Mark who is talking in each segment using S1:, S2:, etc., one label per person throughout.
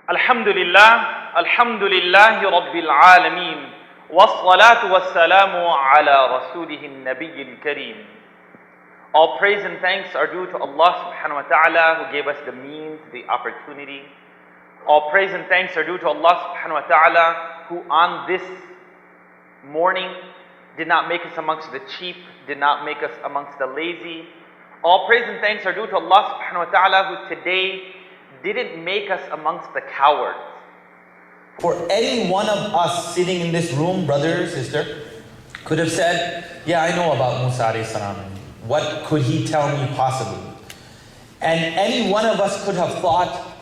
S1: Alhamdulillah, Alhamdulillahi Rabbil Alameen, wassalatu wassalamu ala rasulihin nabiyyin kareem. All praise and thanks are due to Allah subhanahu wa ta'ala who gave us the means, the opportunity. All praise and thanks are due to Allah subhanahu wa ta'ala who on this morning did not make us amongst the cheap, did not make us amongst the lazy. All praise and thanks are due to Allah subhanahu wa ta'ala who today didn't make us amongst the cowards.
S2: For any one of us sitting in this room, brother or sister, could have said, yeah, I know about Musa alayhi salam. What could he tell me possibly? And any one of us could have thought,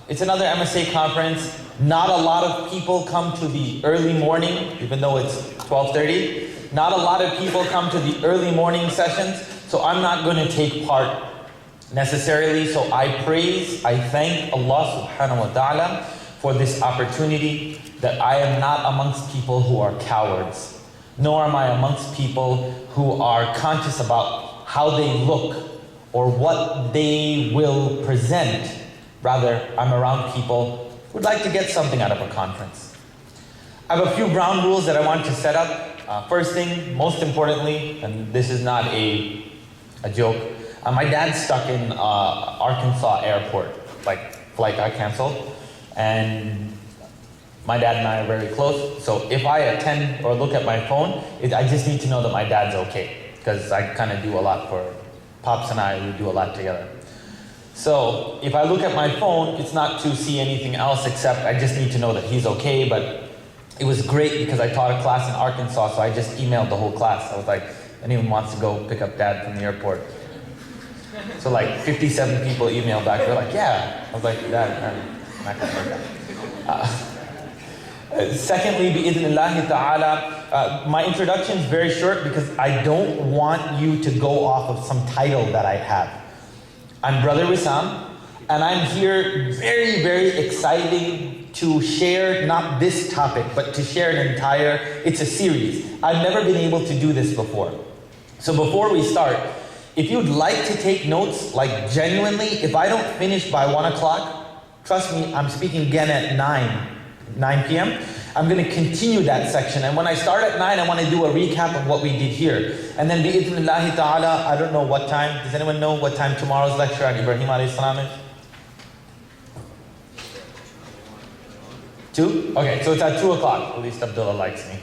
S2: it's another MSA conference. Not a lot of people come to the early morning, even though it's 12:30. Not a lot of people come to the early morning sessions, so I'm not going to take part necessarily. So I thank Allah subhanahu wa ta'ala for this opportunity, that I am not amongst people who are cowards, nor am I amongst people who are conscious about how they look or what they will present. Rather, I'm around people who would like to get something out of a conference. I have a few ground rules that I want to set up. First thing, most importantly, and this is not a joke, my dad's stuck in Arkansas airport, like flight got canceled, and my dad and I are very close, so if I attend or look at my phone, I just need to know that my dad's okay, because I kind of do a lot for Pops and I, we do a lot together. So if I look at my phone, it's not to see anything else except I just need to know that he's okay. But it was great because I taught a class in Arkansas, so I just emailed the whole class. I was like, anyone wants to go pick up dad from the airport? So like 57 people emailed back. They're like, yeah. I was like, Dad, I'm not gonna work that. Secondly, bi'idhnillahi ta'ala, my introduction is very short because I don't want you to go off of some title that I have. I'm Brother Wisam, and I'm here very, very excited to share not this topic, but to share an entire, it's a series. I've never been able to do this before. So before we start, if you'd like to take notes, like genuinely, if I don't finish by 1 o'clock, trust me, I'm speaking again at 9 p.m., I'm going to continue that section. And when I start at 9, I want to do a recap of what we did here. And then bi'idhnillahi ta'ala, I don't know what time. Does anyone know what time tomorrow's lecture on Ibrahim alayhi salam is? 2? Okay, so it's at 2 o'clock. At least Abdullah likes me.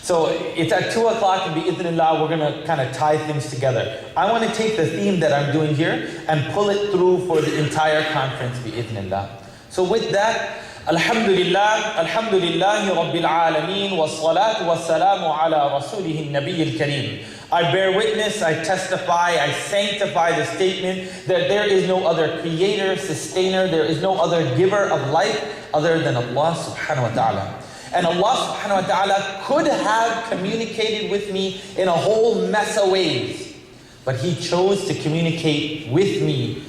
S2: So it's at 2 o'clock, and bi'idhnillah, we're going to kind of tie things together. I want to take the theme that I'm doing here and pull it through for the entire conference, bi'idhnillah. So with that, Alhamdulillah, Alhamdulillahi Rabbil Alameen, wassalatu wassalamu ala rasulihin nabiyyil kareem. I bear witness, I testify, I sanctify the statement that there is no other creator, sustainer, there is no other giver of life other than Allah subhanahu wa ta'ala. And Allah subhanahu wa ta'ala could have communicated with me in a whole mess of ways, but He chose to communicate with me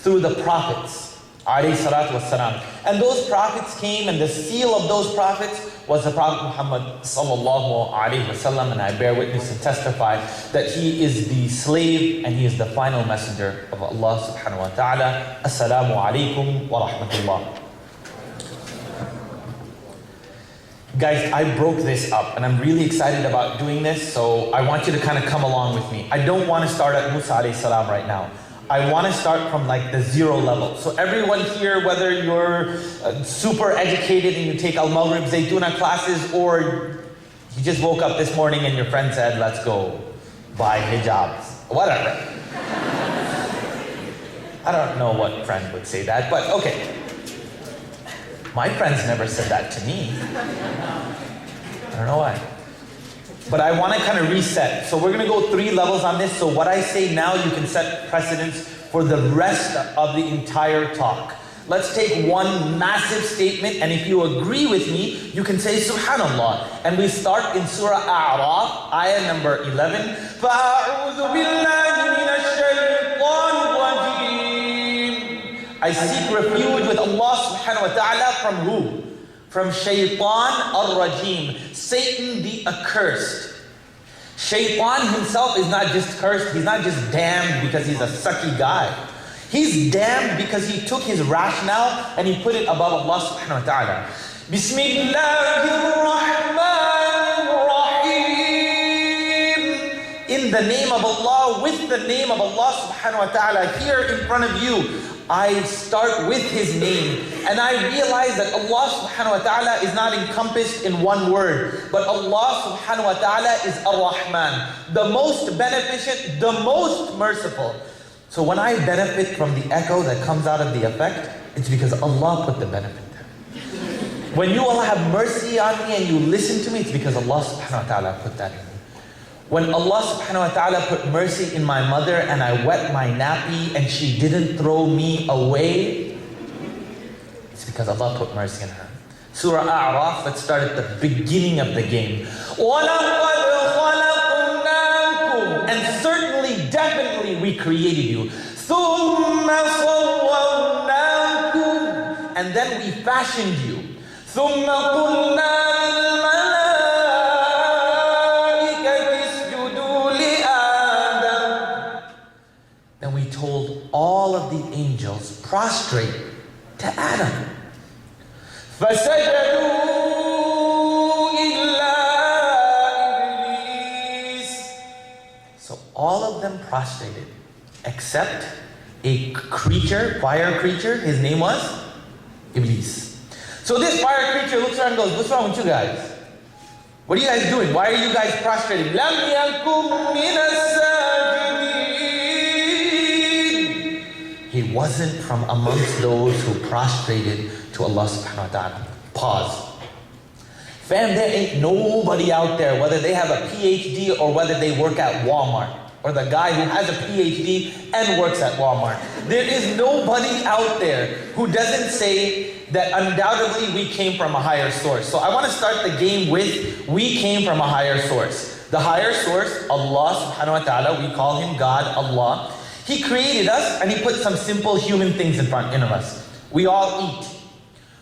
S2: through the prophets. And those prophets came, and the seal of those prophets was the Prophet Muhammad sallallahu alaihi wasallam, and I bear witness and testify that he is the slave and he is the final messenger of Allah subhanahu wa ta'ala. Assalamu alaikum wa rahmatullah. Guys, I broke this up and I'm really excited about doing this, so I want you to kind of come along with me. I don't want to start at Musa alayhi salam right now. I want to start from like the 0 level. So everyone here, whether you're super educated and you take Al-Maghrib Zaytuna classes, or you just woke up this morning and your friend said, let's go buy hijabs, whatever. I don't know what friend would say that, but okay. My friends never said that to me. I don't know why. But I want to kind of reset. So we're going to go 3 levels on this. So what I say now, you can set precedence for the rest of the entire talk. Let's take one massive statement, and if you agree with me, you can say Subhanallah. And we start in Surah A'raf, ayah number 11. فَأَعُوذُ بِاللَّهِ مِنَ الشَّيْطَانِ الرَّجِيمِ. I seek refuge with Allah subhanahu wa ta'ala from who? From Shaytan al-Rajim, Satan the accursed. Shaytan himself is not just cursed, he's not just damned because he's a sucky guy. He's damned because he took his rationale and he put it above Allah subhanahu wa ta'ala. Bismillahirrahmanirrahim. In the name of Allah, with the name of Allah subhanahu wa ta'ala, here in front of you, I start with His name. And I realize that Allah subhanahu wa ta'ala is not encompassed in one word, but Allah subhanahu wa ta'ala is Ar-Rahman, the most beneficent, the most merciful. So when I benefit from the echo that comes out of the effect, it's because Allah put the benefit there. When you all have mercy on me and you listen to me, it's because Allah subhanahu wa ta'ala put that in me. When Allah subhanahu wa ta'ala put mercy in my mother and I wet my nappy and she didn't throw me away, it's because Allah put mercy in her. Surah A'raf, let's start at the beginning of the game. And certainly, definitely we created you. And then we fashioned you. Then we told all of the angels, prostrate to Adam. So all of them prostrated, except a creature, fire creature, his name was Iblis. So this fire creature looks around and goes, what's wrong with you guys? What are you guys doing? Why are you guys prostrating? He wasn't from amongst those who prostrated to Allah subhanahu wa ta'ala. Pause. Fam, there ain't nobody out there, whether they have a PhD or whether they work at Walmart, or the guy who has a PhD and works at Walmart. There is nobody out there who doesn't say that undoubtedly we came from a higher source. So I want to start the game with, we came from a higher source. The higher source, Allah subhanahu wa ta'ala, we call Him God, Allah. He created us and He put some simple human things in front of us. We all eat.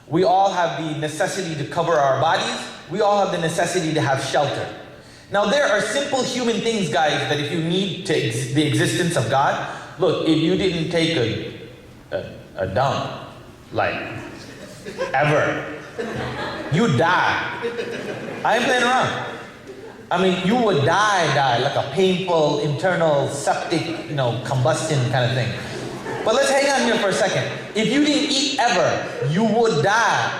S2: We all have the necessity to cover our bodies. We all have the necessity to have shelter. Now there are simple human things, guys, that if you need the existence of God, look, if you didn't take a dump, like, ever, you die. I ain't playing around. I mean, you would die, like a painful, internal, septic, combustion kind of thing. But let's hang on here for a second. If you didn't eat ever, you would die.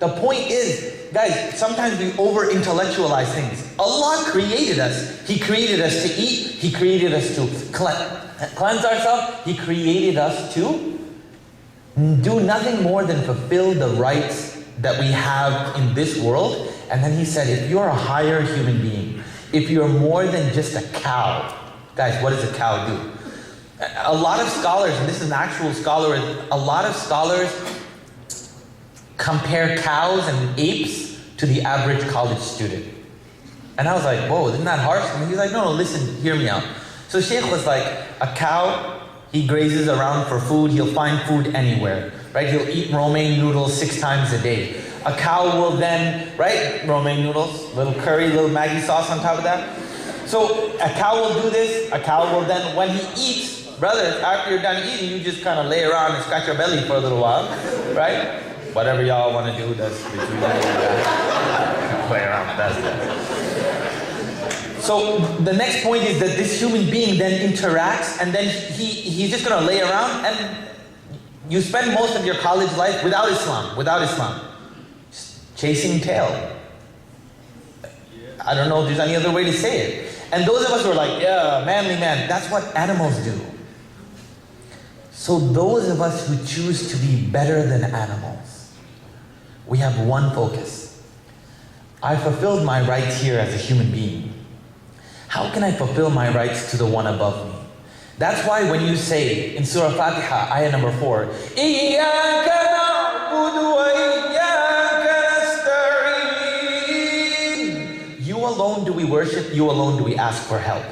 S2: The point is, guys, sometimes we over-intellectualize things. Allah created us. He created us to eat. He created us to cleanse ourselves. He created us to do nothing more than fulfill the rights that we have in this world. And then He said, if you're a higher human being, if you're more than just a cow, guys, what does a cow do? A lot of scholars, and this is an actual scholar, a lot of scholars compare cows and apes to the average college student. And I was like, whoa, isn't that harsh? And he's like, no, listen, hear me out. So Shaykh was like, a cow, he grazes around for food, he'll find food anywhere, right? He'll eat romaine noodles 6 times a day. A cow will then, right, romaine noodles, little curry, little Maggi sauce on top of that. So a cow will do this, a cow will then, when he eats, brothers, after you're done eating, you just kind of lay around and scratch your belly for a little while, right? Whatever y'all want to do, that's between you and that. Play around with that. So the next point is that this human being then interacts, and then he's just going to lay around, and you spend most of your college life without Islam. Just chasing tail. I don't know if there's any other way to say it. And those of us who are like, yeah, manly man, that's what animals do. So those of us who choose to be better than animals, we have one focus. I fulfilled my rights here as a human being. How can I fulfill my rights to the one above me? That's why when you say in Surah Fatiha, ayah number 4, إِيَّاكَ نَعْبُدُ وَإِيَّاكَ نَسْتَعِينُ. You alone do we worship, you alone do we ask for help.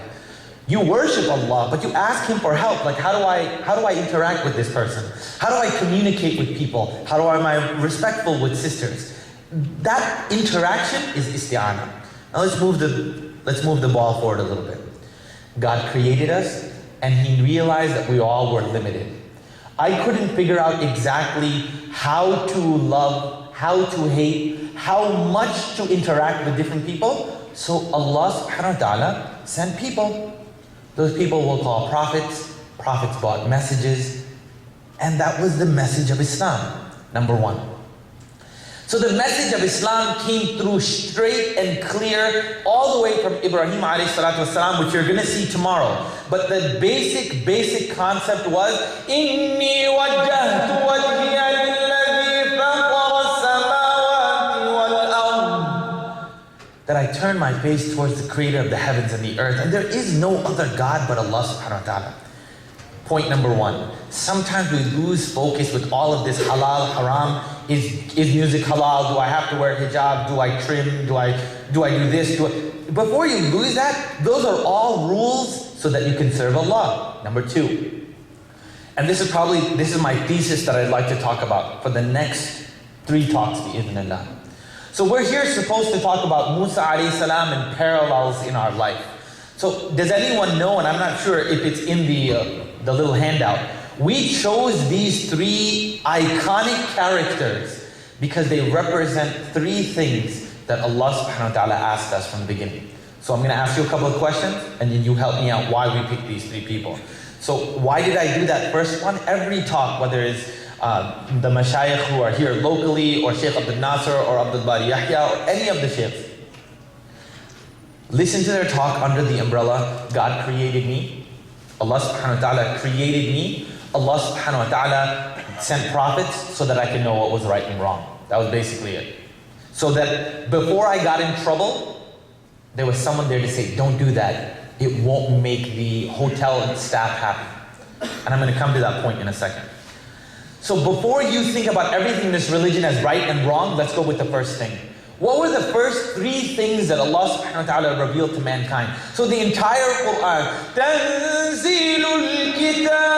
S2: You worship Allah, but you ask Him for help. Like, how do I interact with this person? How do I communicate with people? How am I respectful with sisters? That interaction is isti'anah. Now let's move the ball forward a little bit. God created us. and he realized that we all were limited. I couldn't figure out exactly how to love, how to hate, how much to interact with different people. So Allah subhanahu wa ta'ala sent people. Those people we'll call prophets. Prophets brought messages. And that was the message of Islam, number one. So the message of Islam came through straight and clear all the way from Ibrahim alayhi salatu wasalam, which you're going to see tomorrow. But the basic concept was, إِنِّي وَجَّهْتُ وَجْهِيَ لِلَّذِي فَطَرَ السَّمَاوَاتِ وَالْأَرْضِ. That I turn my face towards the creator of the heavens and the earth. And there is no other God but Allah subhanahu wa ta'ala. Point number one. Sometimes we lose focus with all of this halal, haram. Is music halal? Do I have to wear hijab? Do I trim? Do I do this? Before you lose that, those are all rules so that you can serve Allah. Number two. And this is my thesis that I'd like to talk about for the next 3 talks, bi'idhnillah. So we're here supposed to talk about Musa alayhi salam and parallels in our life. So does anyone know, and I'm not sure if it's in the little handout, we chose these 3 iconic characters because they represent 3 things that Allah subhanahu wa ta'ala asked us from the beginning. So I'm going to ask you a couple of questions and then you help me out why we picked these 3 people. So why did I do that first one? Every talk, whether it's the mashayikh who are here locally, or Shaykh Abdul Nasser, or Abdul Bari Yahya, or any of the shaykhs, listen to their talk under the umbrella, God created me, Allah subhanahu wa ta'ala created me, Allah subhanahu wa ta'ala sent prophets so that I can know what was right and wrong. That was basically it. So that before I got in trouble, there was someone there to say, don't do that. It won't make the hotel and staff happy. And I'm going to come to that point in a second. So before you think about everything in this religion as right and wrong, let's go with the first thing. What were the first 3 things that Allah subhanahu wa ta'ala revealed to mankind? So the entire Quran, Tanzilul Kitab,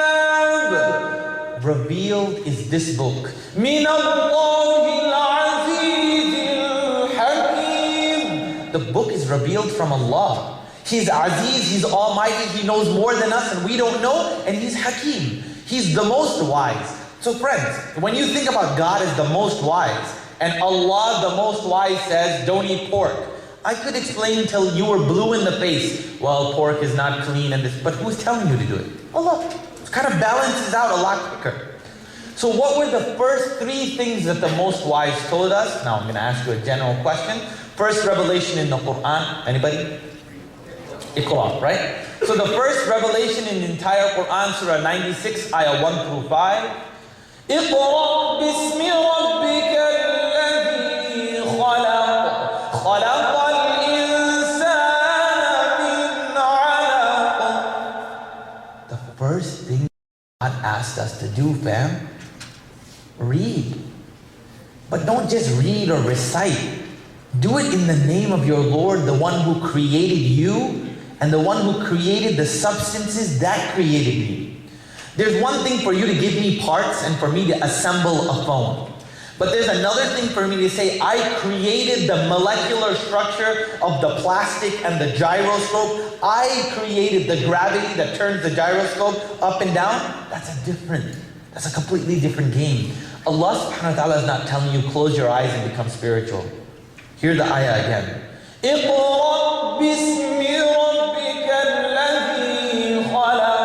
S2: revealed is this book. Min Allahil Azizil Hakim. The book is revealed from Allah. He's Aziz, He's Almighty, He knows more than us and we don't know, and He's Hakim. He's the most wise. So friends, when you think about God as the most wise, and Allah, the most wise, says, don't eat pork. I could explain until you were blue in the face. Well, pork is not clean and this, but who's telling you to do it? Allah. It kind of balances out a lot quicker. So what were the first 3 things that the most wise told us? Now I'm going to ask you a general question. First revelation in the Quran. Anybody? Iqra, right? So the first revelation in the entire Quran, Surah 96, Ayah 1 through 5. اقرأ باسم ربك الذي خلق خلق الإنسان من علق. The first thing God asked us to do, fam, read. But don't just read or recite. Do it in the name of your Lord, the one who created you and the one who created the substances that created you. There's one thing for you to give me parts and for me to assemble a phone. But there's another thing for me to say, I created the molecular structure of the plastic and the gyroscope. I created the gravity that turns the gyroscope up and down. That's a completely different game. Allah subhanahu wa ta'ala is not telling you, close your eyes and become spiritual. Hear the ayah again. اقرأ باسم ربك الذي خلق.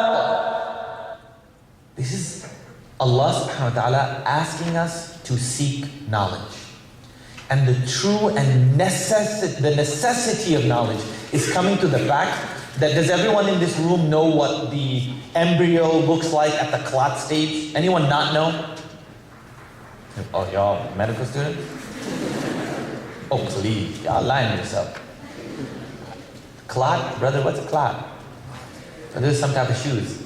S2: This is Allah subhanahu wa ta'ala asking us to seek knowledge. And the true and the necessity of knowledge is coming to the fact that, does everyone in this room know what the embryo looks like at the clot stage? Anyone not know? Oh, y'all medical students? Oh, please, y'all lying to yourself. Clot? Brother, what's a clot? So there's some type of shoes.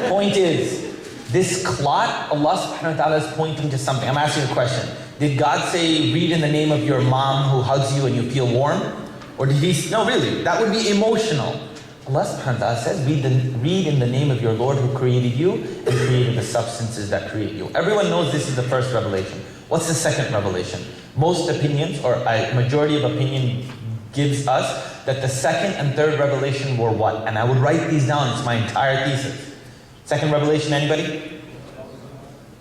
S2: Point is, this clot, Allah subhanahu wa ta'ala is pointing to something. I'm asking you a question. Did God say, read in the name of your mom who hugs you and you feel warm? Or did He, no really, that would be emotional. Allah subhanahu wa ta'ala says, read in the name of your Lord who created you and created the substances that create you. Everyone knows this is the first revelation. What's the second revelation? Most opinions, or a majority of opinion gives us that the second and third revelation were what? And I would write these down, it's my entire thesis. Second revelation, anybody?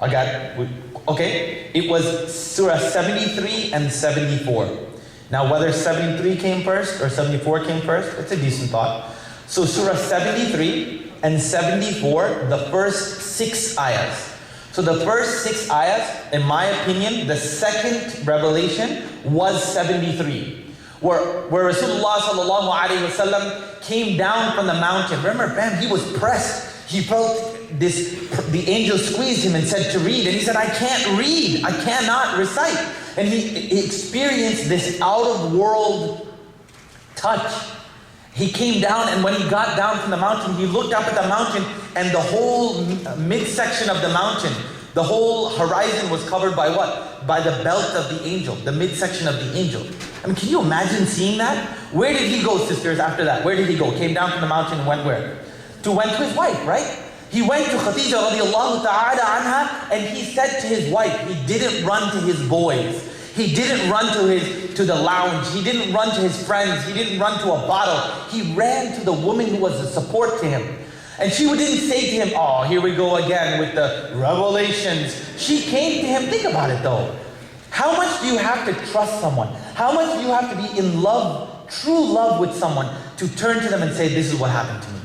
S2: I got it. Okay, it was Surah 73 and 74. Now whether 73 came first or 74 came first, it's a decent thought. So Surah 73 and 74, the first 6 ayahs. So the first 6 ayahs, in my opinion, the second revelation was 73. Where Rasulullah sallallahu alaihi wasallam came down from the mountain. Remember, fam, he was pressed. He felt the angel squeezed him and said to read. And he said, I can't read. I cannot recite. And he experienced this out-of-world touch. He came down, and when he got down from the mountain, he looked up at the mountain, and the whole midsection of the mountain, the whole horizon was covered by what? By the belt of the angel, the midsection of the angel. I mean, can you imagine seeing that? Where did he go, sisters, after that? Where did he go? Came down from the mountain and went where? Went to his wife, right? He went to Khadija radiallahu ta'ala anha, and he said to his wife, he didn't run to his boys. He didn't run to the lounge. He didn't run to his friends. He didn't run to a bottle. He ran to the woman who was a support to him. And she didn't say to him, oh, here we go again with the revelations. She came to him. Think about it though. How much do you have to trust someone? How much do you have to be in love, true love with someone, to turn to them and say, this is what happened to me?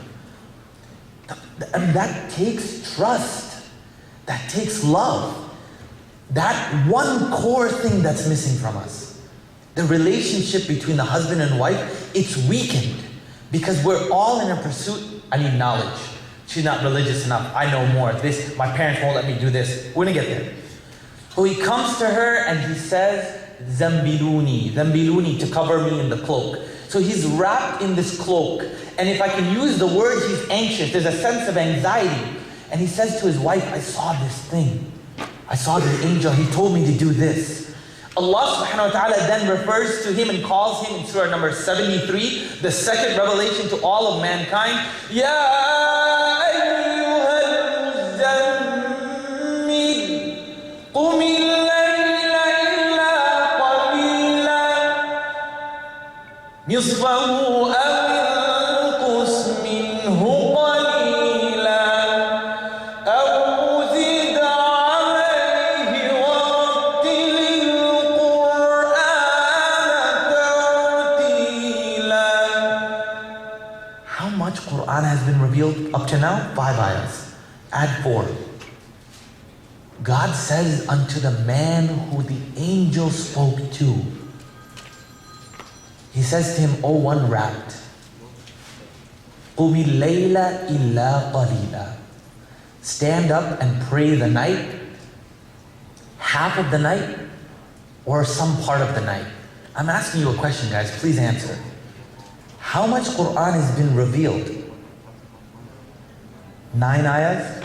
S2: And that takes trust. That takes love. That one core thing that's missing from us. The relationship between the husband and wife, it's weakened. Because we're all in a pursuit, I need knowledge. She's not religious enough, I know more. This, my parents won't let me do this. We're gonna get there. So he comes to her and he says, Zambiluni, Zambiluni, to cover me in the cloak. So he's wrapped in this cloak. And if I can use the word, he's anxious. There's a sense of anxiety. And he says to his wife, I saw this thing. I saw the angel, he told me to do this. Allah subhanahu wa ta'ala then refers to him and calls him in surah number 73, the second revelation to all of mankind. Ya ayyuhal muzammil, qumil layla illa qalila, nisfahu aw inqus minhu qalila, aw zid alayhi warattilil Qur'ana tartila. How much Qur'an has been revealed up to now? 5 ayahs. Add 4. God says unto the man who the angel spoke to, he says to him, O one wrapped, قُمِ اللَّيْلَ إِلَّا قَلِيلًا. Stand up and pray the night, half of the night, or some part of the night. I'm asking you a question, guys, please answer. How much Qur'an has been revealed? 9 ayahs?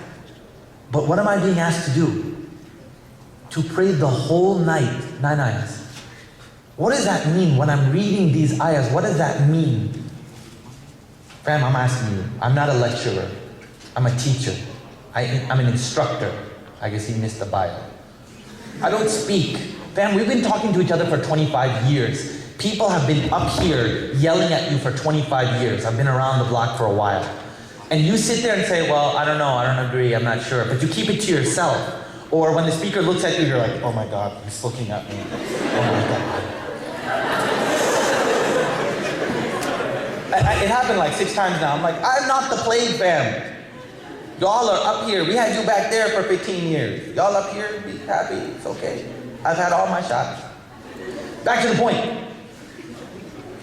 S2: But what am I being asked to do? To pray the whole night, 9 ayahs. What does that mean when I'm reading these ayahs? What does that mean? Fam, I'm asking you. I'm not a lecturer. I'm a teacher. I'm an instructor. I guess he missed the bio. I don't speak. Fam, we've been talking to each other for 25 years. People have been up here yelling at you for 25 years. I've been around the block for a while. And you sit there and say, well, I don't know, I don't agree, I'm not sure. But you keep it to yourself. Or when the speaker looks at you, you're like, oh my God, he's looking at me. Oh my God. It happened like 6 times now. I'm like, I'm not the plague fam. Y'all are up here. We had you back there for 15 years. Y'all up here, be happy, it's okay. I've had all my shots. Back to the point.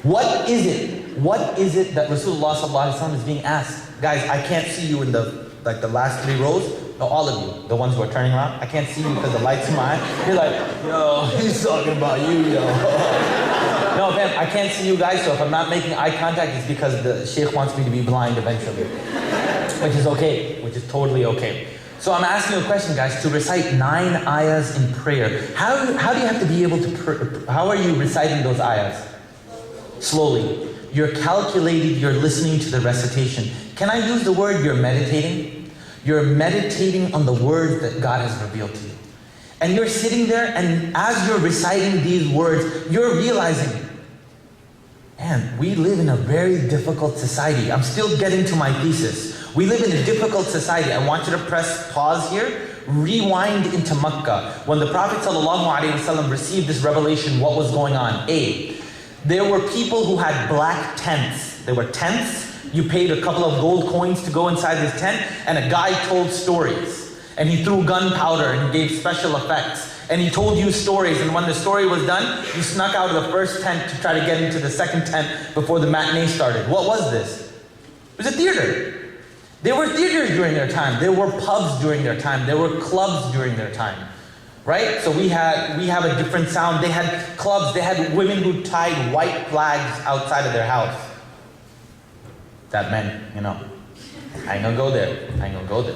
S2: What is it? What is it that Rasulullah sallallahu alaihi wasallam is being asked? Guys, I can't see you in the last 3 rows. No, all of you, the ones who are turning around. I can't see you because the light's in my eye. You're like, yo, he's talking about you, yo. No, man, I can't see you guys, so if I'm not making eye contact, it's because the sheikh wants me to be blind eventually. Which is okay, which is totally okay. So I'm asking you a question, guys, to recite 9 ayahs in prayer. How do you have to be able to, how are you reciting those ayahs? Slowly. You're calculating, you're listening to the recitation. Can I use the word you're meditating? You're meditating on the words that God has revealed to you. And you're sitting there, and as you're reciting these words, you're realizing, man, we live in a very difficult society. I'm still getting to my thesis. We live in a difficult society. I want you to press pause here. Rewind into Makkah. When the Prophet ﷺ received this revelation, what was going on? There were people who had black tents. There were tents. You paid a couple of gold coins to go inside this tent, and a guy told stories. And he threw gunpowder and he gave special effects. And he told you stories, and when the story was done, you snuck out of the first tent to try to get into the second tent before the matinee started. What was this? It was a theater. There were theaters during their time. There were pubs during their time. There were clubs during their time. Right? So we have a different sound. They had clubs. They had women who tied white flags outside of their house. That meant, I ain't gonna go there. I ain't gonna go there.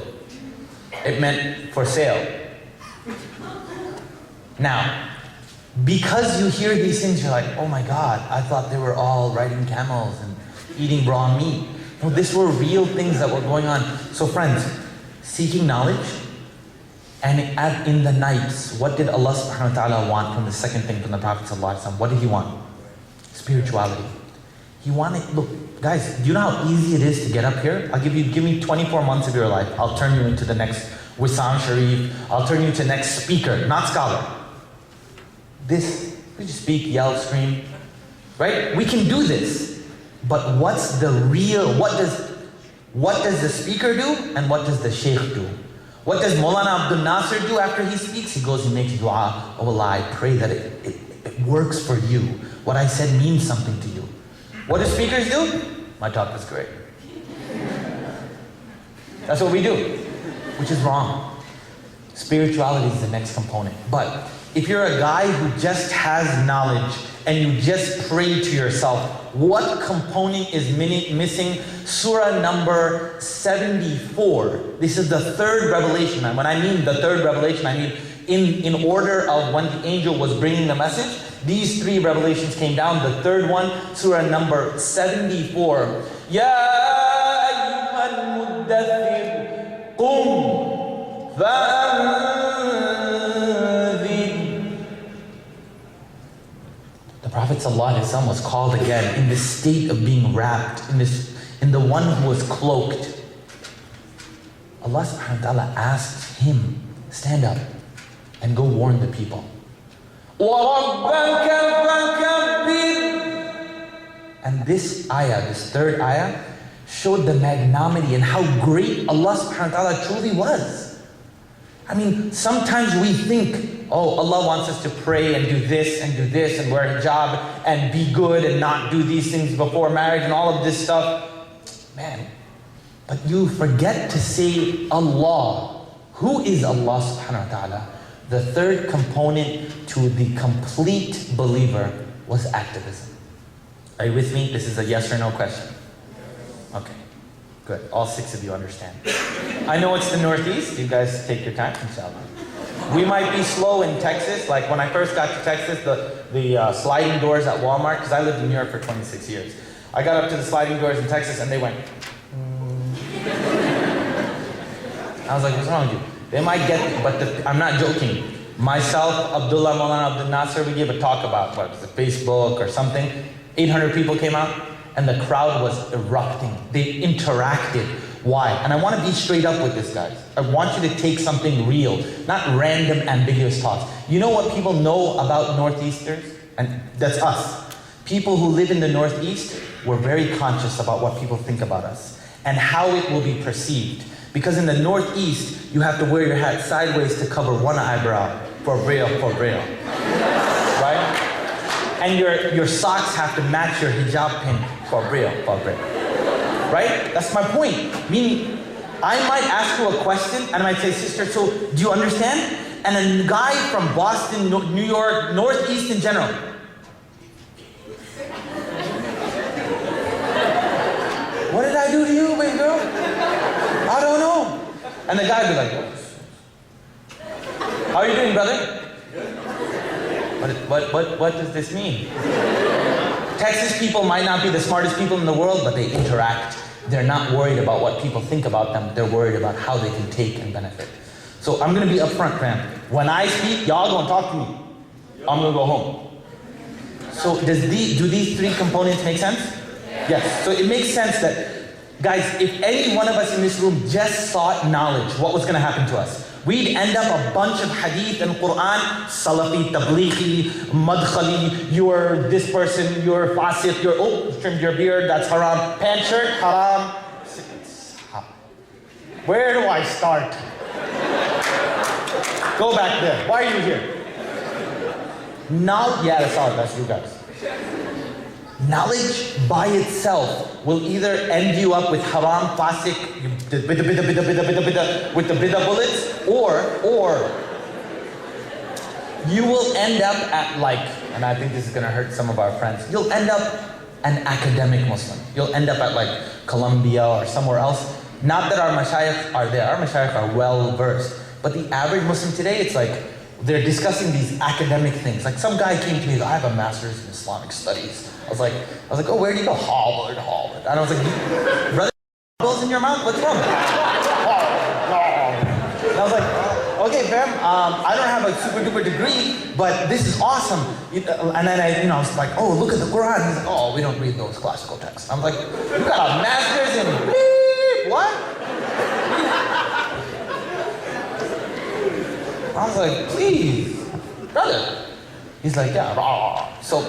S2: It meant for sale. Now, because you hear these things, you're like, oh my God, I thought they were all riding camels and eating raw meat. No, these were real things that were going on. So friends, seeking knowledge, and in the nights, what did Allah subhanahu wa ta'ala want from the second thing from the Prophet sallallahu alaihi wasallam? What did he want? Spirituality. He wanted, look, guys, do you know how easy it is to get up here? Give me 24 months of your life. I'll turn you into the next Wisam Sharieff. I'll turn you into the next speaker, not scholar. This, we just speak, yell, scream, right? We can do this. But what's the real, what does the speaker do and what does the sheikh do? What does Maulana Abdul Nasir do after he speaks? He goes, he makes dua. Oh Allah, I pray that it works for you. What I said means something to you. What do speakers do? My talk was great. That's what we do, which is wrong. Spirituality is the next component. But if you're a guy who just has knowledge and you just pray to yourself, what component is missing? Surah number 74. This is the third revelation. And when I mean the third revelation, I mean in order of when the angel was bringing the message. These three revelations came down. The third one, surah number 74. Ya ayyuhal muddathir, qum fa'anzir. The Prophet ﷺ was called again in this state of being wrapped, in the one who was cloaked. Allah subhanahu wa ta'ala asked him, stand up and go warn the people. And this ayah, this third ayah, showed the magnanimity and how great Allah subhanahu wa ta'ala truly was. I mean, sometimes we think, oh, Allah wants us to pray and do this and wear hijab and be good and not do these things before marriage and all of this stuff. Man, but you forget to say Allah. Who is Allah subhanahu wa ta'ala? The third component to the complete believer was activism. Are you with me? This is a yes or no question. Okay, good. All six of you understand. I know it's the Northeast. You guys take your time, inshallah. We might be slow in Texas. Like when I first got to Texas, the sliding doors at Walmart, because I lived in New York for 26 years. I got up to the sliding doors in Texas and they went, I was like, what's wrong with you? They might get, but I'm not joking. Myself, Abdullah, Maulana Abdul Nasir, we gave a talk about, what was it, Facebook or something. 800 people came out and the crowd was erupting. They interacted. Why? And I want to be straight up with this, guys. I want you to take something real, not random, ambiguous thoughts. You know what people know about Northeasters? And that's us. People who live in the Northeast, we're very conscious about what people think about us and how it will be perceived. Because in the Northeast, you have to wear your hat sideways to cover one eyebrow. For real, right? And your socks have to match your hijab pin. For real. Right? That's my point. Meaning, I might ask you a question and I might say, sister, so do you understand? And a guy from Boston, New York, Northeast in general. What did I do to you, baby girl? I don't know. And the guy would be like, how are you doing, brother? What does this mean? Texas people might not be the smartest people in the world, but they interact. They're not worried about what people think about them. They're worried about how they can take and benefit. So I'm going to be upfront, fam. When I speak, y'all going to talk to me. I'm going to go home. So do these three components make sense? Yes. So it makes sense that, guys, if any one of us in this room just sought knowledge, what was going to happen to us? We'd end up a bunch of hadith and Quran, Salafi, Tablighi, Madkhali, you're this person, you're fasiq, you're, oh, you trimmed your beard, that's haram. Pant shirt, haram. Where do I start? Go back there. Why are you here? Now, yeah, that's you guys. Knowledge by itself will either end you up with haram, fasik, with the bid'ah bullets, or you will end up at like, and I think this is going to hurt some of our friends, you'll end up an academic Muslim. You'll end up at like Columbia or somewhere else. Not that our mashayikh are there, our mashayikh are well versed, but the average Muslim today, it's like, they're discussing these academic things. Like some guy came to me, I have a master's in Islamic studies. I was like, oh, where do you go? Harvard. And I was like, brother, balls in your mouth? What's wrong? And I was like, okay, fam, I don't have a super duper degree, but this is awesome. And then I was like, oh, look at the Quran. He's like, oh, we don't read those classical texts. I'm like, you got a master's in beep, what? I was like, please, brother. He's like, yeah, rah. So,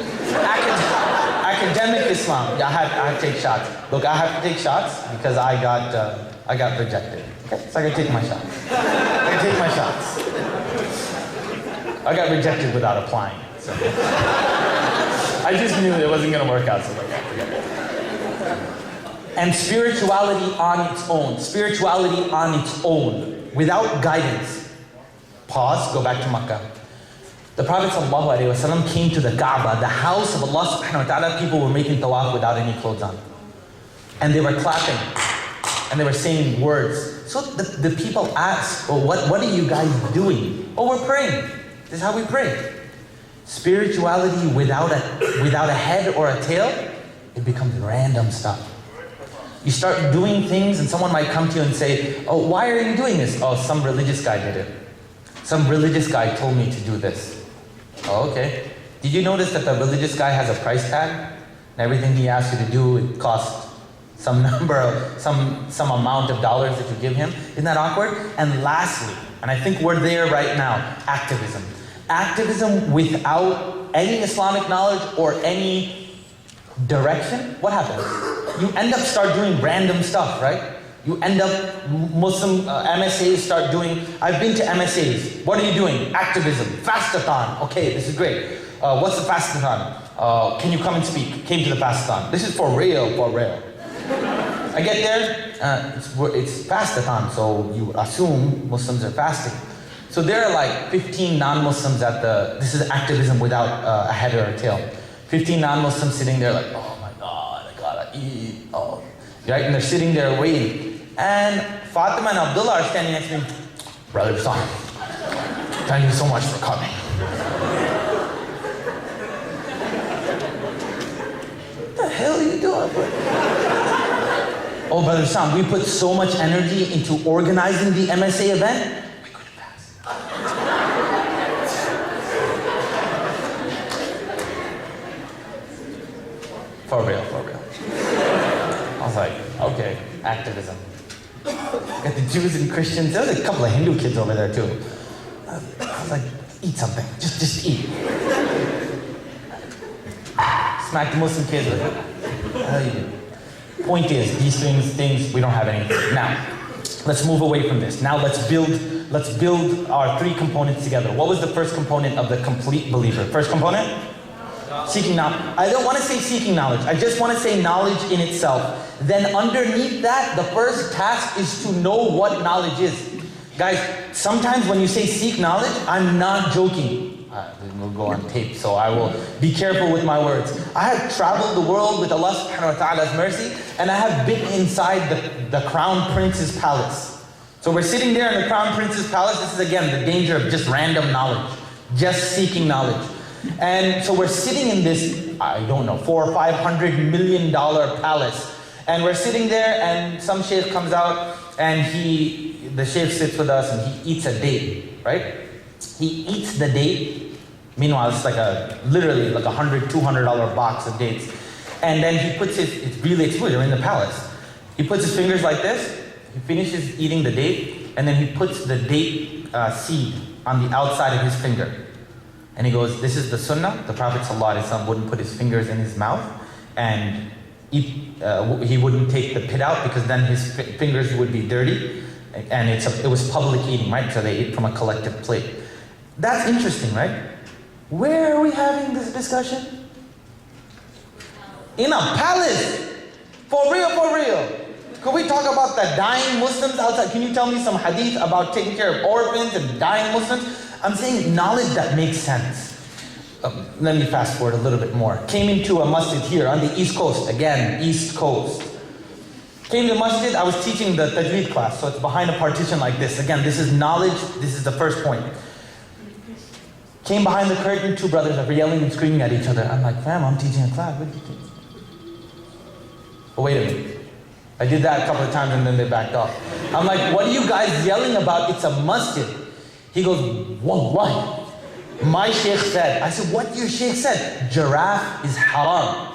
S2: academic Islam, I have to take shots. Look, I have to take shots because I got rejected. Okay, so I gotta take my shots. I got rejected without applying. So. I just knew it wasn't gonna work out, so like, forget it. And spirituality on its own, without guidance. Pause, go back to Makkah. The Prophet ﷺ came to the Kaaba, the house of Allah subhanahu wa ta'ala. People were making tawaf without any clothes on. And they were clapping. And they were saying words. So the people asked, oh, what are you guys doing? Oh, we're praying. This is how we pray. Spirituality without a head or a tail, it becomes random stuff. You start doing things and someone might come to you and say, oh, why are you doing this? Oh, some religious guy did it. Some religious guy told me to do this. Oh, okay. Did you notice that the religious guy has a price tag? And everything he asks you to do, it costs some amount of dollars that you give him. Isn't that awkward? And lastly, and I think we're there right now, activism. Activism without any Islamic knowledge or any direction, what happens? You end up start doing random stuff, right? You end up, Muslim MSAs start doing, I've been to MSAs. What are you doing? Activism, fastathon. Okay, this is great. What's the fastathon? Can you come and speak? Came to the fastathon. This is for real. I get there, it's fastathon, so you assume Muslims are fasting. So there are like 15 non-Muslims this is activism without a head or a tail. 15 non-Muslims sitting there like, oh my God, I gotta eat. Oh. Right? And they're sitting there waiting. And Fatima and Abdullah are standing next to me. Brother Sam, thank you so much for coming. What the hell are you doing, bro? Oh, Brother Sam, we put so much energy into organizing the MSA event, we couldn't pass. For real. I was like, okay, activism. Got the Jews and Christians. There was a couple of Hindu kids over there too. I was like, eat something. Just eat. Smack the Muslim kids like, what the hell you do? Point is, these things, we don't have anything. Now, let's move away from this. Now let's build our three components together. What was the first component of the complete believer? First component? Seeking knowledge. I don't want to say seeking knowledge. I just want to say knowledge in itself. Then underneath that, the first task is to know what knowledge is. Guys, sometimes when you say seek knowledge, I'm not joking. We'll go on tape, so I will be careful with my words. I have traveled the world with Allah subhanahu wa ta'ala's mercy, and I have been inside the Crown Prince's palace. So we're sitting there in the Crown Prince's palace. This is again the danger of just random knowledge, just seeking knowledge. And so we're sitting in this, I don't know, $400 or $500 million palace. And we're sitting there and some sheikh comes out and the sheikh sits with us and he eats a date, right? He eats the date Meanwhile, it's like literally like $100, $200 box of dates. And then he puts it's really exclusive, in the palace. He puts his fingers like this, he finishes eating the date, and then he puts the date seed on the outside of his finger. And he goes, this is the sunnah. The Prophet ﷺ wouldn't put his fingers in his mouth and eat, he wouldn't take the pit out because then his fingers would be dirty. And it was public eating, right? So they ate from a collective plate. That's interesting, right? Where are we having this discussion? In a palace. For real, for real. Could we talk about the dying Muslims outside? Can you tell me some hadith about taking care of orphans and dying Muslims? I'm saying knowledge that makes sense. Let me fast forward a little bit more. Came into a masjid here on the East Coast. Again, East Coast. Came to the masjid, I was teaching the tajweed class, so it's behind a partition like this. Again, this is knowledge, this is the first point. Came behind the curtain, two brothers are yelling and screaming at each other. I'm like, fam, I'm teaching a class. What do you think? But wait a minute. I did that a couple of times and then they backed off. I'm like, what are you guys yelling about? It's a masjid. He goes, Wallahi, my sheikh said. I said, what your sheikh said? Giraffe is haram.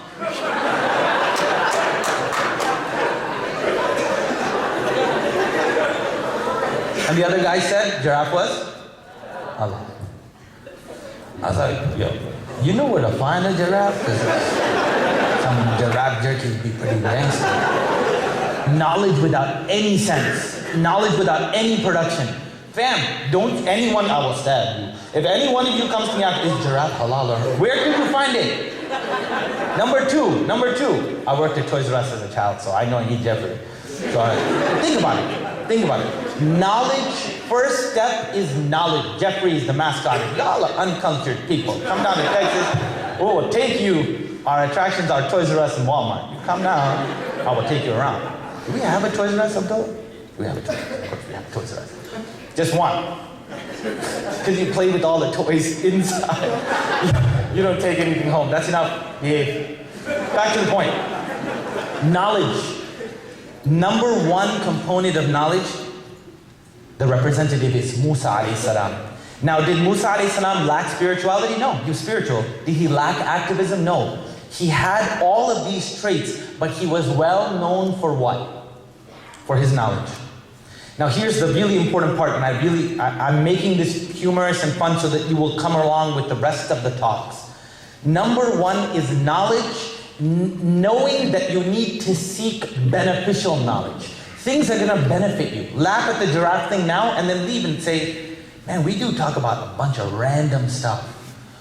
S2: And the other guy said, giraffe was halal. I was like, yo, you know where to find a giraffe? Because some giraffe jerky would be pretty gangster. Knowledge without any sense. Knowledge without any production. Fam, don't anyone, I will stab you. If any one of you comes to me after, is giraffe halal or where can you find it? Number two, I worked at Toys R Us as a child, so I know I need Jeffrey. So think about it. Knowledge, first step is knowledge. Jeffrey is the mascot. Y'all are uncultured people. Come down to Texas. Oh, take you. Our attractions are Toys R Us and Walmart. You come down, I will take you around. Do we have a Toys R Us, Abdul? We have a Toys R Us. Of course we have a Toys R Us. Just one. Because you play with all the toys inside. You don't take anything home. That's enough. Yeah. Back to the point. Knowledge. Number one component of knowledge, the representative is Musa alayhi salam. Now, did Musa alayhi salam lack spirituality? No, he was spiritual. Did he lack activism? No. He had all of these traits, but he was well known for what? For his knowledge. Now here's the really important part, and I'm making this humorous and fun so that you will come along with the rest of the talks. Number one is knowledge, knowing that you need to seek beneficial knowledge. Things that are gonna benefit you. Laugh at the giraffe thing now and then leave and say, man, we do talk about a bunch of random stuff.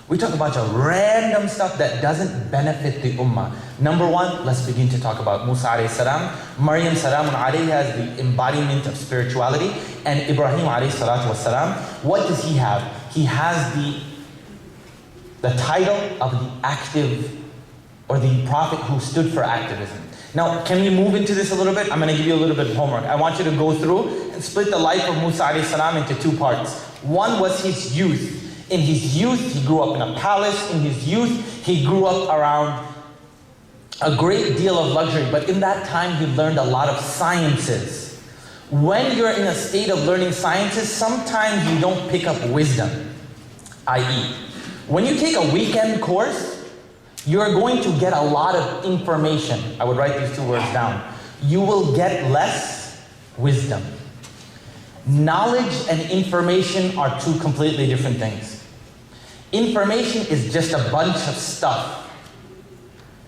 S2: We talk about a random stuff that doesn't benefit the ummah. Number one, let's begin to talk about Musa alayhi salam. Maryam salamun alayha is the embodiment of spirituality. And Ibrahim alayhi salatu wasalam, what does he have? He has the title of the active, or the prophet who stood for activism. Now, can we move into this a little bit? I'm going to give you a little bit of homework. I want you to go through and split the life of Musa alayhi salam into two parts. One was his youth. In his youth, he grew up in a palace. In his youth, he grew up around a great deal of luxury. But in that time, he learned a lot of sciences. When you're in a state of learning sciences, sometimes you don't pick up wisdom. I.e., when you take a weekend course, you're going to get a lot of information. I would write these two words down. You will get less wisdom. Knowledge and information are two completely different things. Information is just a bunch of stuff.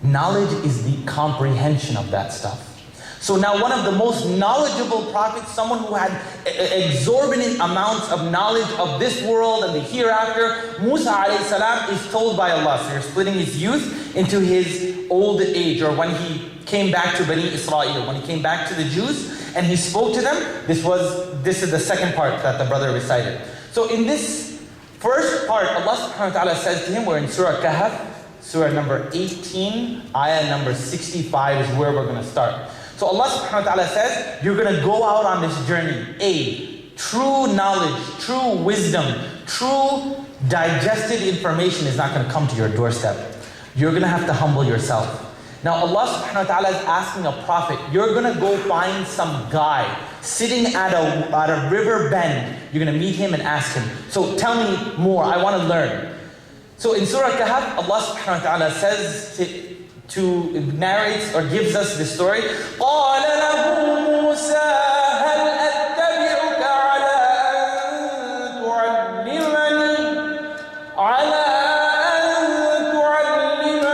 S2: Knowledge is the comprehension of that stuff. So now one of the most knowledgeable prophets, someone who had exorbitant amounts of knowledge of this world and the hereafter, Musa alayhi salam is told by Allah. So you're splitting his youth into his old age, or when he came back to Bani Israel, when he came back to the Jews and he spoke to them. This is the second part that the brother recited. So in this first part, Allah subhanahu wa ta'ala says to him, we're in Surah Kahf, Surah number 18, ayah number 65 is where we're going to start. So Allah subhanahu wa ta'ala says, you're going to go out on this journey. True knowledge, true wisdom, true digested information is not going to come to your doorstep. You're going to have to humble yourself. Now Allah subhanahu wa ta'ala is asking a prophet, you're going to go find some guy sitting at a river bend. You're going to meet him and ask him, so tell me more, I want to learn. So in Surah Kahf, Allah subhanahu wa ta'ala says to narrates or gives us the story. قَالَ لَهُ مُوسَى هَلْ أَتَّبِعُكَ عَلَىٰ أَن تُعَلِّمَنِي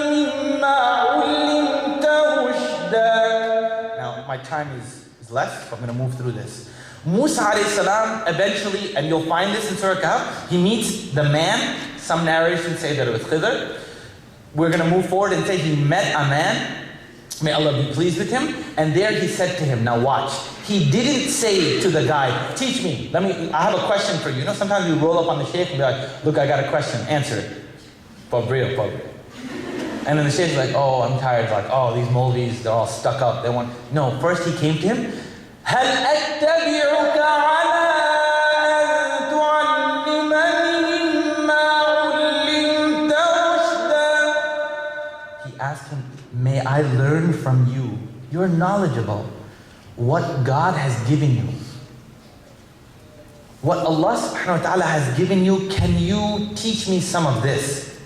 S2: مِمَّا عُلِّمْتَ رُشْدًا. Now my time is less, so I'm going to move through this. Musa alayhi salam eventually, and you'll find this in Surah Kahf, he meets the man. Some narrations say that it was Khidr. We're going to move forward and say he met a man. May Allah be pleased with him. And there he said to him, now watch. He didn't say to the guy, teach me. I have a question for you. You know, sometimes we roll up on the shaykh and be like, look, I got a question, answer it. For real, for real. And then the shaykh's like, oh, I'm tired. Like, oh, these Maulvis, they're all stuck up. They want. No, first he came to him. هل أتبعك على أن تعلمني مما علمت رشدا. He asked him, may I learn from you? You're knowledgeable. What God has given you. What Allah subhanahu wa ta'ala has given you, can you teach me some of this?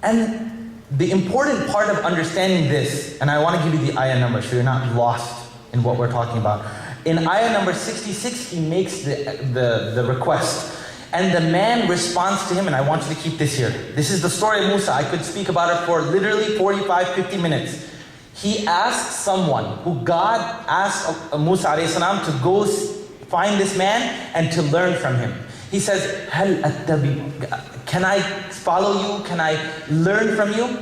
S2: And the important part of understanding this, and I want to give you the ayah number so you're not lost in what we're talking about. In ayah number 66, he makes the request. And the man responds to him, and I want you to keep this here. This is the story of Musa. I could speak about it for literally 45, 50 minutes. He asked someone who God asked Musa alayhi salam to go find this man and to learn from him. He says, هل أتبع, can I follow you? Can I learn from you?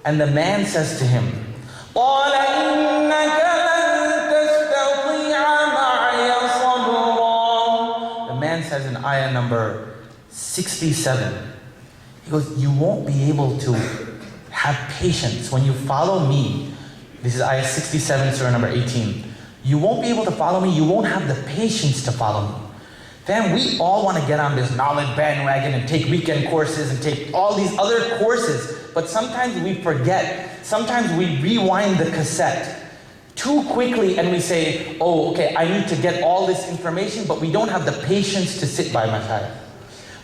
S2: And the man says to him, قال إنك لن تستطيع معي صبرا. The man says in ayah number 67, he goes, you won't be able to have patience when you follow me. This is ayah 67, surah number 18. You won't be able to follow me. You won't have the patience to follow me. Fam, we all want to get on this knowledge bandwagon and take weekend courses and take all these other courses. But sometimes we forget. Sometimes we rewind the cassette too quickly and we say, oh, okay, I need to get all this information, but we don't have the patience to sit by Mashayikh.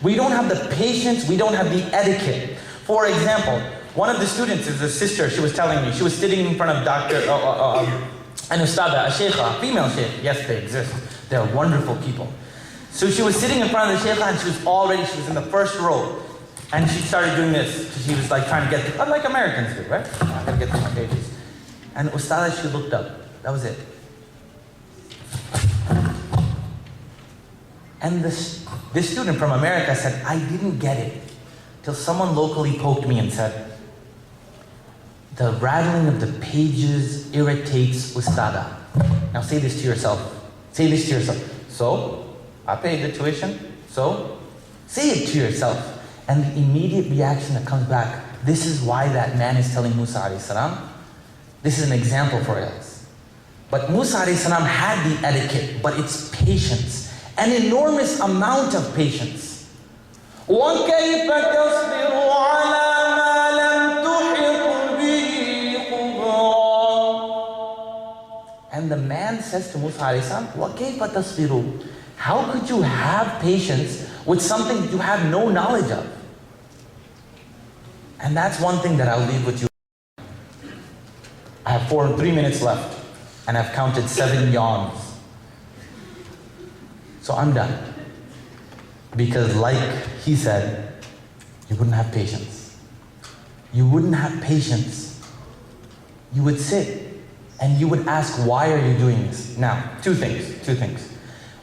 S2: We don't have the patience, we don't have the etiquette. For example, one of the students is a sister, she was telling me, she was sitting in front of an ustada, a sheikha, a female sheikh. Yes, they exist. They're wonderful people. So she was sitting in front of the sheikha and she was in the first row. And she started doing this. She was like trying to get, like Americans do, right? I gotta get to my pages. And ustada, she looked up. That was it. And this student from America said, I didn't get it till someone locally poked me and said, the rattling of the pages irritates ustada. Now say this to yourself. Say this to yourself. So, I paid the tuition, so say it to yourself. And the immediate reaction that comes back, this is why that man is telling Musa alayhi salam. This is an example for us. But Musa alayhi salam had the etiquette, but it's patience. An enormous amount of patience. وَكَيْفَ تَصْبِرُ عَلَى مَا لَمْ تُحِطْ بِهِ خُبْرًا. And the man says to Musa alayhi salam, وَكَيْفَ تَصْبِرُ. How could you have patience with something you have no knowledge of? And that's one thing that I'll leave with you. I have 3 minutes left, and I've counted 7 yawns. So I'm done. Because like he said, you wouldn't have patience. You wouldn't have patience. You would sit, and you would ask, why are you doing this? Now, two things.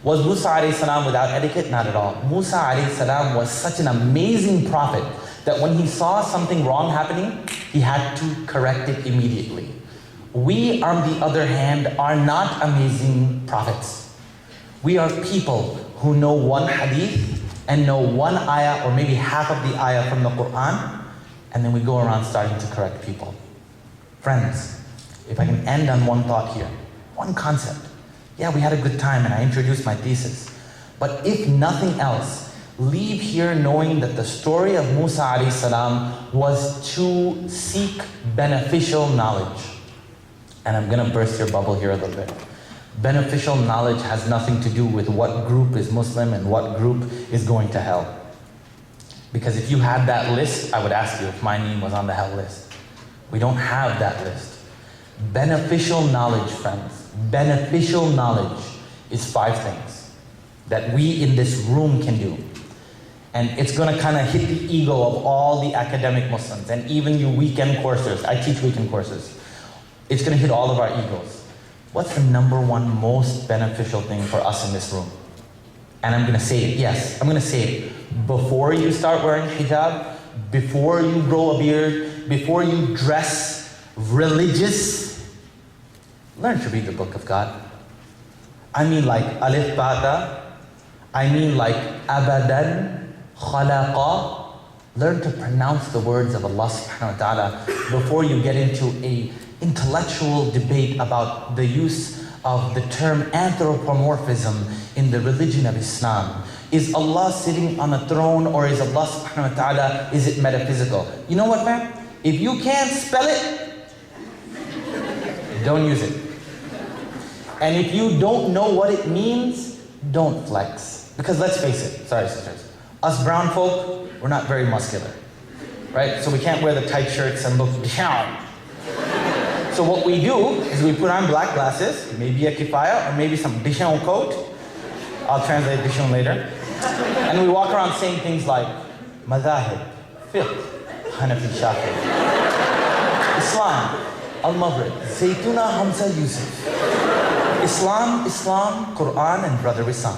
S2: Was Musa alayhi salam without etiquette? Not at all. Musa alayhi salam was such an amazing prophet that when he saw something wrong happening, he had to correct it immediately. We, on the other hand, are not amazing prophets. We are people who know one hadith and know one ayah or maybe half of the ayah from the Quran, and then we go around starting to correct people. Friends, if I can end on one thought here, one concept. Yeah, we had a good time and I introduced my thesis. But if nothing else, leave here knowing that the story of Musa alayhi salam was to seek beneficial knowledge. And I'm gonna burst your bubble here a little bit. Beneficial knowledge has nothing to do with what group is Muslim and what group is going to hell. Because if you had that list, I would ask you if my name was on the hell list. We don't have that list. Beneficial knowledge, friends. Beneficial knowledge is 5 things that we in this room can do. And it's going to kind of hit the ego of all the academic Muslims and even you weekend courses. I teach weekend courses. It's going to hit all of our egos. What's the number one most beneficial thing for us in this room? And I'm going to say it. Yes, I'm going to say it. Before you start wearing hijab, before you grow a beard, before you dress religious, learn to read the book of God. I mean like alif bata. I mean like abadan, khalaqa. Learn to pronounce the words of Allah subhanahu wa ta'ala before you get into a intellectual debate about the use of the term anthropomorphism in the religion of Islam. Is Allah sitting on a throne or is Allah subhanahu wa ta'ala, is it metaphysical? You know what, man? If you can't spell it, don't use it. And if you don't know what it means, don't flex. Because let's face it, sorry sisters, us brown folk, we're not very muscular, right? So we can't wear the tight shirts and look down. So what we do is we put on black glasses, maybe a kifaya or maybe some Dishon coat. I'll translate Dishon later. And we walk around saying things like Madahib, Fiqh, Hanafi Shafi, Islam, Al-Maghrib, Zaytuna Hamza Yusuf, Islam, Quran, and Brother Wisam.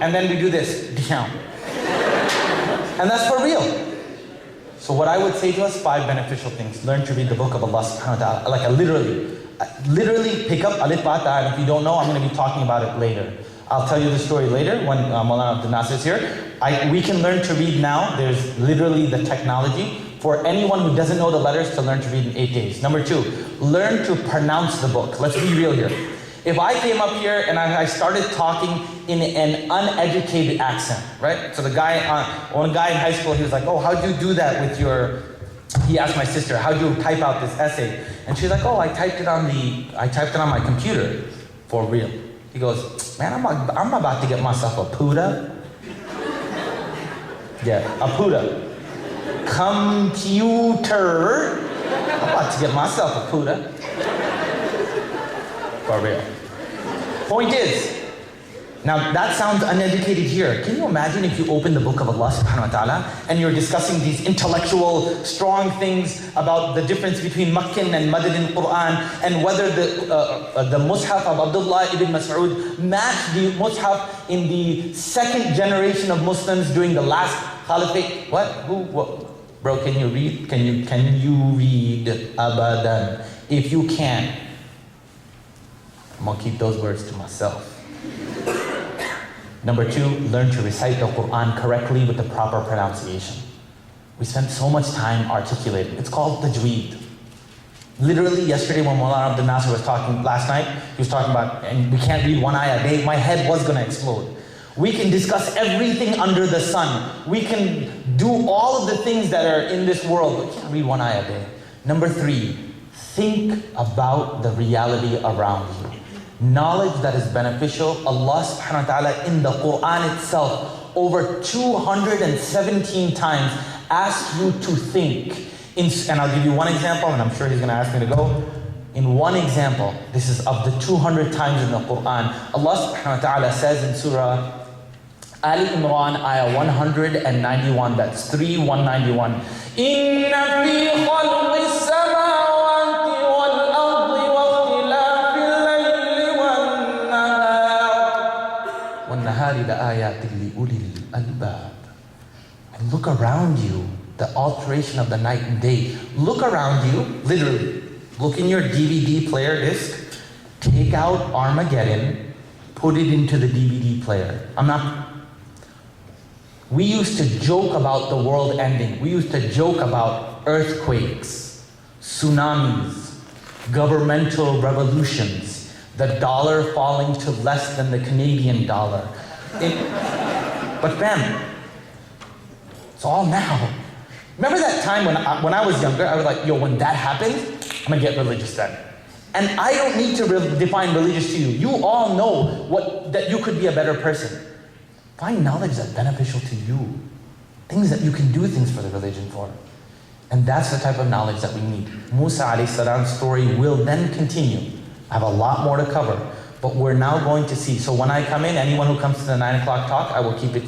S2: And then we do this, Dishon. And that's for real. So what I would say to us, 5 beneficial things. Learn to read the book of Allah subhanahu wa ta'ala. Like literally pick up Alif Ba Ta, and if you don't know, I'm going to be talking about it later. I'll tell you the story later when Maulana Abdul Nasir is here. We can learn to read now. There's literally the technology for anyone who doesn't know the letters to learn to read in 8 days. Number 2, learn to pronounce the book. Let's be real here. If I came up here and I started talking in an uneducated accent, right? So one guy in high school, he was like, oh, how'd you do that with he asked my sister, how'd you type out this essay? And she's like, oh, I typed it on my computer, for real. He goes, man, I'm about to get myself a puda. Yeah, a puda. Computer. I'm about to get myself a puda. For real. Point is, now that sounds uneducated here. Can you imagine if you open the book of Allah subhanahu wa ta'ala and you're discussing these intellectual, strong things about the difference between Makkin and Madadin Quran and whether the Mushaf of Abdullah ibn Mas'ud matched the Mushaf in the 2nd generation of Muslims during the last Caliphate? What? Who? What? Bro, can you read? Can you read Abadan? If you can't, I'm gonna keep those words to myself. Number 2, learn to recite the Quran correctly with the proper pronunciation. We spend so much time articulating. It's called tajweed. Literally yesterday when Maulana Abdul Nasir was talking, last night, he was talking about, and we can't read 1 ayah a day, my head was gonna explode. We can discuss everything under the sun. We can do all of the things that are in this world, but we can't read 1 ayah a day. Number 3, think about the reality around you. Knowledge that is beneficial. Allah subhanahu wa ta'ala in the Quran itself over 217 times asks you to think. And I'll give you one example, and I'm sure he's going to ask me to go. In one example, this is of the 200 times in the Quran, Allah subhanahu wa ta'ala says in Surah Ali Imran, ayah 191, that's 3:191. Inna fi khalqis samawati wal ardi wa ikhtilafil layli wan nahari la ayatin li ulil albab. And look around you, the alteration of the night and day. Look around you, literally. Look in your DVD player disc, take out Armageddon, put it into the DVD player. We used to joke about the world ending. We used to joke about earthquakes, tsunamis, governmental revolutions, the dollar falling to less than the Canadian dollar. But fam, it's all now. Remember that time when I was younger, I was like, yo, when that happens, I'm gonna get religious then. And I don't need to define religious to you. You all know that you could be a better person. Find knowledge that's beneficial to you. Things that you can do things for the religion for. And that's the type of knowledge that we need. Musa alayhi salam's story will then continue. I have a lot more to cover, but we're now going to see. So when I come in, anyone who comes to the 9 o'clock talk, I will keep it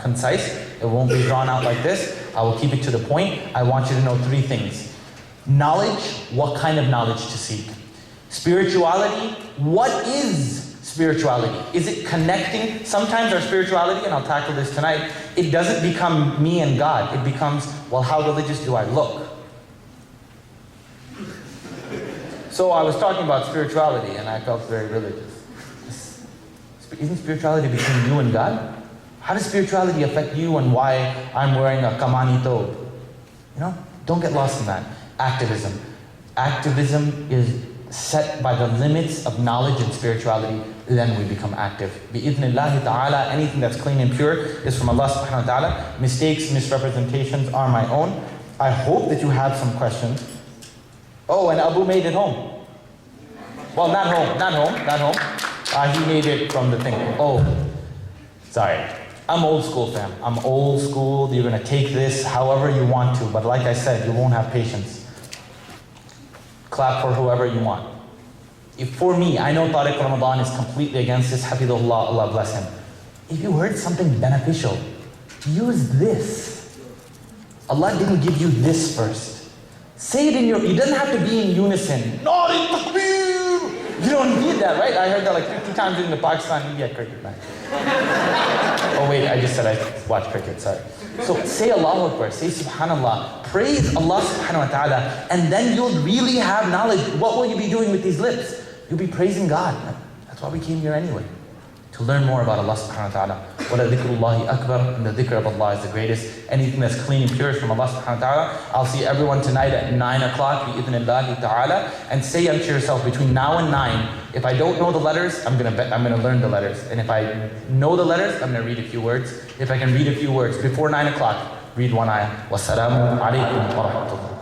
S2: concise. It won't be drawn out like this. I will keep it to the point. I want you to know 3 things. Knowledge, what kind of knowledge to seek? Spirituality, what is spirituality? Is it connecting? Sometimes our spirituality, and I'll tackle this tonight, it doesn't become me and God. It becomes, well, how religious do I look? So I was talking about spirituality and I felt very religious. Isn't spirituality between you and God? How does spirituality affect you and why I'm wearing a kamani thobe? You know, don't get lost in that. Activism. Activism is set by the limits of knowledge and spirituality, then we become active. Bi-idhnillahi ta'ala, anything that's clean and pure is from Allah subhanahu wa ta'ala. Mistakes, misrepresentations are my own. I hope that you have some questions. Oh, and Abu made it home. Well, not home. He made it from the thing. Oh, sorry. I'm old school, fam. I'm old school. You're going to take this however you want to. But like I said, you won't have patience. Clap for whoever you want. For me, I know Tariq Ramadan is completely against this. Hafidhullah, Allah bless him. If you heard something beneficial, use this. Allah didn't give you this first. Say it in your, it doesn't have to be in unison. No, you don't need that, right? I heard that like 50 times in the Pakistan media cricket match. Oh wait, I just said I watch cricket, sorry. So say Allahu Akbar, say Subhanallah, praise Allah subhanahu wa ta'ala, and then you'll really have knowledge. What will you be doing with these lips? You'll be praising God. That's why we came here anyway. To learn more about Allah subhanahu wa ta'ala. وَلَذِكْرُ akbar, and the dhikr of Allah is the greatest. Anything that's clean and pure is from Allah subhanahu wa ta'ala. I'll see everyone tonight at 9 o'clock, bi-idhnillahi ta'ala, and say unto yourself, between now and 9, if I don't know the letters, I'm gonna learn the letters. And if I know the letters, I'm gonna read a few words. If I can read a few words before 9 o'clock, read one ayah. Wassalamu alaikum wa rahmatullah.